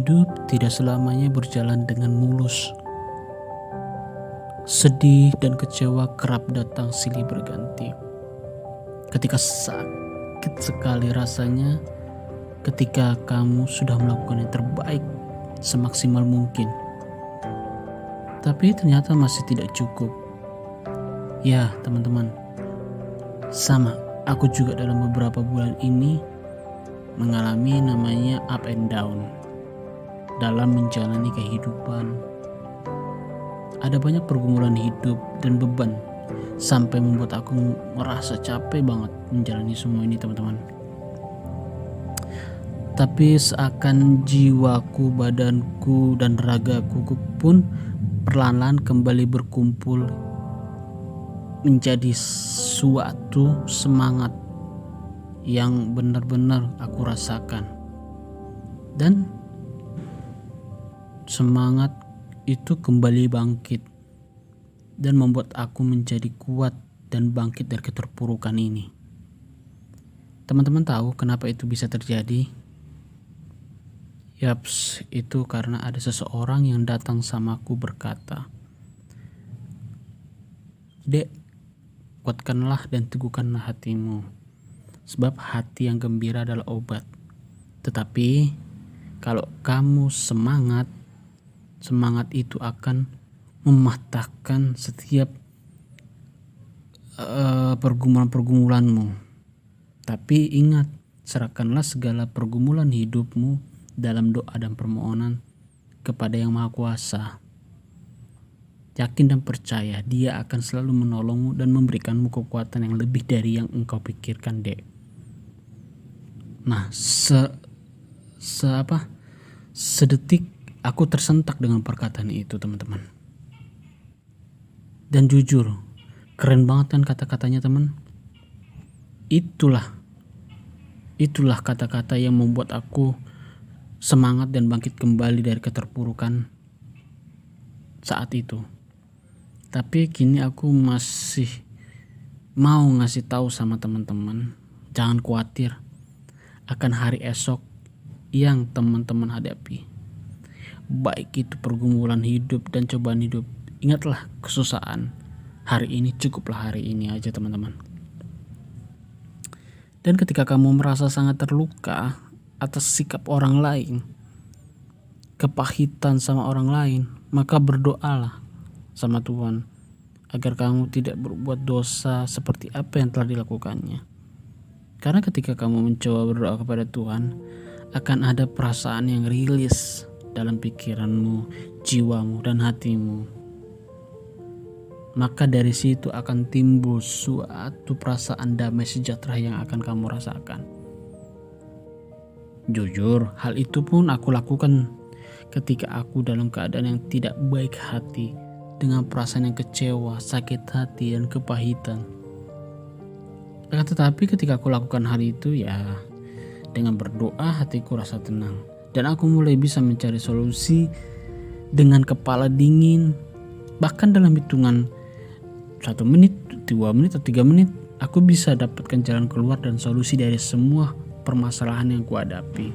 Hidup tidak selamanya berjalan dengan mulus. Sedih dan kecewa kerap datang silih berganti. Ketika sakit sekali rasanya, ketika kamu sudah melakukan yang terbaik semaksimal mungkin, tapi ternyata masih tidak cukup. Ya teman-teman, sama aku juga dalam beberapa bulan ini mengalami namanya up and down dalam menjalani kehidupan. Ada banyak pergumulan hidup dan beban sampai membuat aku merasa capek banget menjalani semua ini teman-teman. Tapi seakan jiwaku, badanku, dan ragaku pun perlahan-lahan kembali berkumpul menjadi suatu semangat yang benar-benar aku rasakan. Dan semangat itu kembali bangkit dan membuat aku menjadi kuat dan bangkit dari keterpurukan ini. Teman-teman tahu kenapa itu bisa terjadi? Yaps, itu karena ada seseorang yang datang samaku berkata, "Dek, kuatkanlah dan teguhkanlah hatimu, sebab hati yang gembira adalah obat. Tetapi kalau kamu semangat itu akan mematahkan setiap pergumulan-pergumulanmu. Tapi ingat, serahkanlah segala pergumulan hidupmu dalam doa dan permohonan kepada Yang Maha Kuasa. Yakin dan percaya Dia akan selalu menolongmu dan memberikanmu kekuatan yang lebih dari yang engkau pikirkan, Dek." Nah, sedetik aku tersentak dengan perkataan itu, teman-teman. Dan jujur, keren banget kan kata-katanya, teman. Itulah kata-kata yang membuat aku semangat dan bangkit kembali dari keterpurukan saat itu. Tapi kini aku masih mau ngasih tahu sama teman-teman, jangan khawatir akan hari esok yang teman-teman hadapi. Baik itu pergumulan hidup dan cobaan hidup, ingatlah kesusahan hari ini cukuplah hari ini aja, teman-teman. Dan ketika kamu merasa sangat terluka atas sikap orang lain, kepahitan sama orang lain, maka berdoalah sama Tuhan agar kamu tidak berbuat dosa seperti apa yang telah dilakukannya. Karena ketika kamu mencoba berdoa kepada Tuhan, akan ada perasaan yang rilis dalam pikiranmu, jiwamu, dan hatimu. Maka dari situ akan timbul suatu perasaan damai sejahtera yang akan kamu rasakan. Jujur, hal itu pun aku lakukan ketika aku dalam keadaan yang tidak baik hati, dengan perasaan yang kecewa, sakit hati, dan kepahitan. Akan tetapi ketika aku lakukan hal itu, ya dengan berdoa hatiku rasa tenang. Dan aku mulai bisa mencari solusi dengan kepala dingin. Bahkan dalam hitungan 1 menit, 2 menit, atau 3 menit, aku bisa dapatkan jalan keluar dan solusi dari semua permasalahan yang kuhadapi.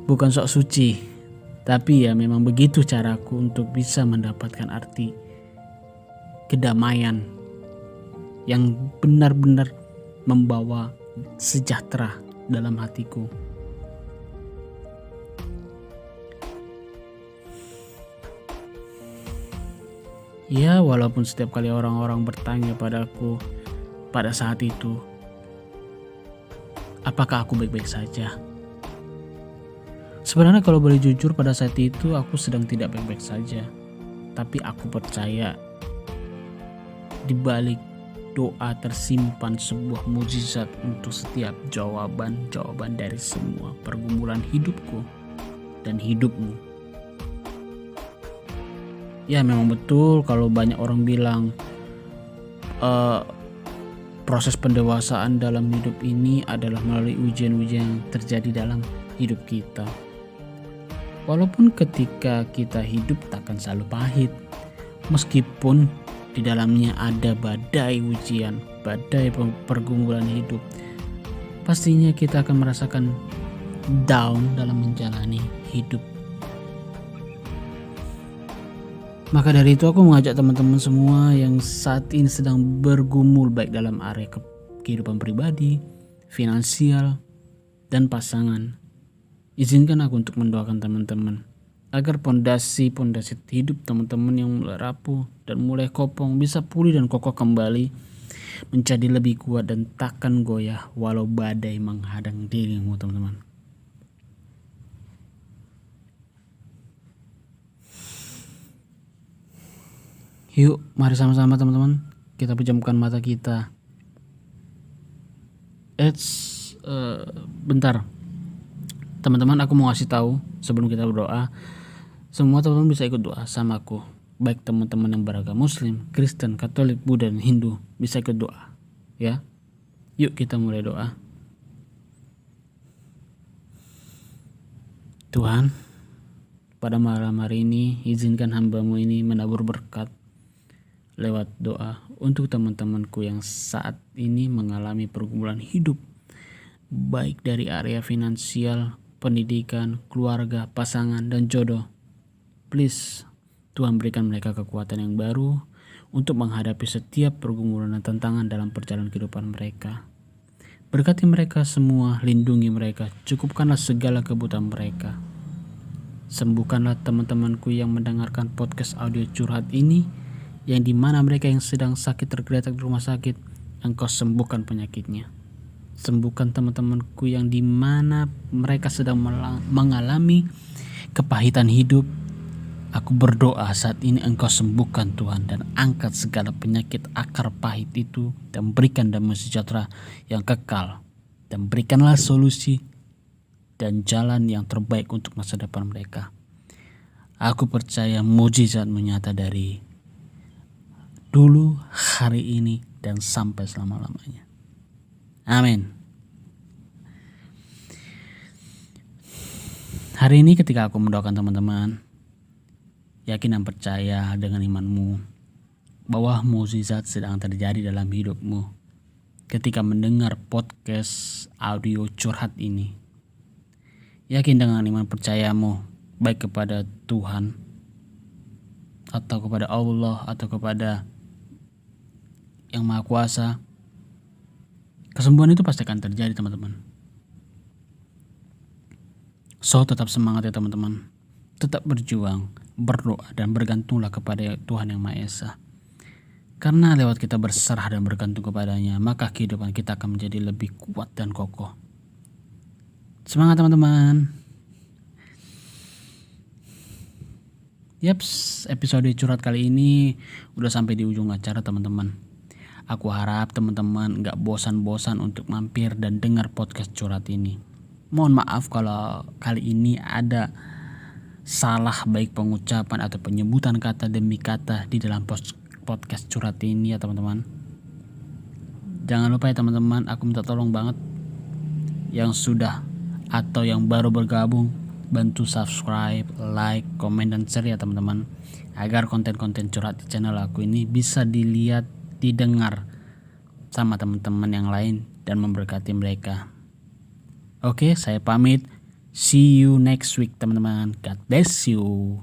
Bukan sok suci, tapi ya memang begitu caraku untuk bisa mendapatkan arti kedamaian yang benar-benar membawa sejahtera dalam hatiku. Ya, walaupun setiap kali orang-orang bertanya padaku pada saat itu, apakah aku baik-baik saja? Sebenarnya kalau boleh jujur, pada saat itu aku sedang tidak baik-baik saja. Tapi aku percaya di balik doa tersimpan sebuah mukjizat untuk setiap jawaban dari semua pergumulan hidupku dan hidupmu. Ya memang betul kalau banyak orang bilang proses pendewasaan dalam hidup ini adalah melalui ujian-ujian yang terjadi dalam hidup kita. Walaupun ketika kita hidup takkan selalu pahit, meskipun di dalamnya ada badai ujian, badai pergumulan hidup, pastinya kita akan merasakan down dalam menjalani hidup. Maka dari itu aku mengajak teman-teman semua yang saat ini sedang bergumul baik dalam area kehidupan pribadi, finansial, dan pasangan. Izinkan aku untuk mendoakan teman-teman agar pondasi hidup teman-teman yang mulai rapuh dan mulai kopong bisa pulih dan kokoh kembali, menjadi lebih kuat dan takkan goyah walau badai menghadang dirimu, teman-teman. Yuk, mari sama-sama teman-teman, kita pejamkan mata kita. Bentar. Teman-teman, aku mau kasih tahu sebelum kita berdoa. Semua teman-teman bisa ikut doa sama aku. Baik teman-teman yang beragama Muslim, Kristen, Katolik, Buddha, dan Hindu bisa ikut doa. Ya. Yuk kita mulai doa. Tuhan, pada malam hari ini izinkan hamba-Mu ini menabur berkat lewat doa untuk teman-temanku yang saat ini mengalami pergumulan hidup, baik dari area finansial, pendidikan, keluarga, pasangan, dan jodoh. Please, Tuhan berikan mereka kekuatan yang baru untuk menghadapi setiap pergumulan dan tantangan dalam perjalanan kehidupan mereka. Berkati mereka semua, lindungi mereka, cukupkanlah segala kebutuhan mereka. Sembuhkanlah teman-temanku yang mendengarkan podcast audio curhat ini, yang dimana mereka yang sedang sakit tergeletak di rumah sakit, Engkau sembuhkan penyakitnya. Sembuhkan teman-temanku yang dimana mereka sedang mengalami kepahitan hidup. Aku berdoa saat ini Engkau sembuhkan Tuhan, dan angkat segala penyakit akar pahit itu, dan berikan damai sejahtera yang kekal, dan berikanlah solusi dan jalan yang terbaik untuk masa depan mereka. Aku percaya mujizat menyata dari dulu, hari ini, dan sampai selama-lamanya. Amin. Hari ini ketika aku mendoakan teman-teman, yakin dan percaya dengan imanmu bahwa mukjizat sedang terjadi dalam hidupmu ketika mendengar podcast audio curhat ini. Yakin dengan iman percayamu, baik kepada Tuhan atau kepada Allah atau kepada Yang Maha Kuasa, kesembuhan itu pasti akan terjadi, teman-teman. So, tetap semangat ya teman-teman. Tetap berjuang, berdoa, dan bergantunglah kepada Tuhan Yang Maha Esa. Karena lewat kita berserah dan bergantung kepadanya, maka kehidupan kita akan menjadi lebih kuat dan kokoh. Semangat teman-teman. Yaps, episode curhat kali ini udah sampai di ujung acara, teman-teman. Aku harap teman-teman gak bosan-bosan untuk mampir dan dengar podcast curhat ini. Mohon maaf kalau kali ini ada salah baik pengucapan atau penyebutan kata demi kata di dalam podcast curhat ini ya teman-teman. Jangan lupa ya teman-teman, aku minta tolong banget yang sudah atau yang baru bergabung, bantu subscribe, like, komen, dan share ya teman-teman, agar konten-konten curhat di channel aku ini bisa dilihat, didengar sama teman-teman yang lain dan memberkati mereka. Oke, saya pamit. See you next week teman-teman. God bless you.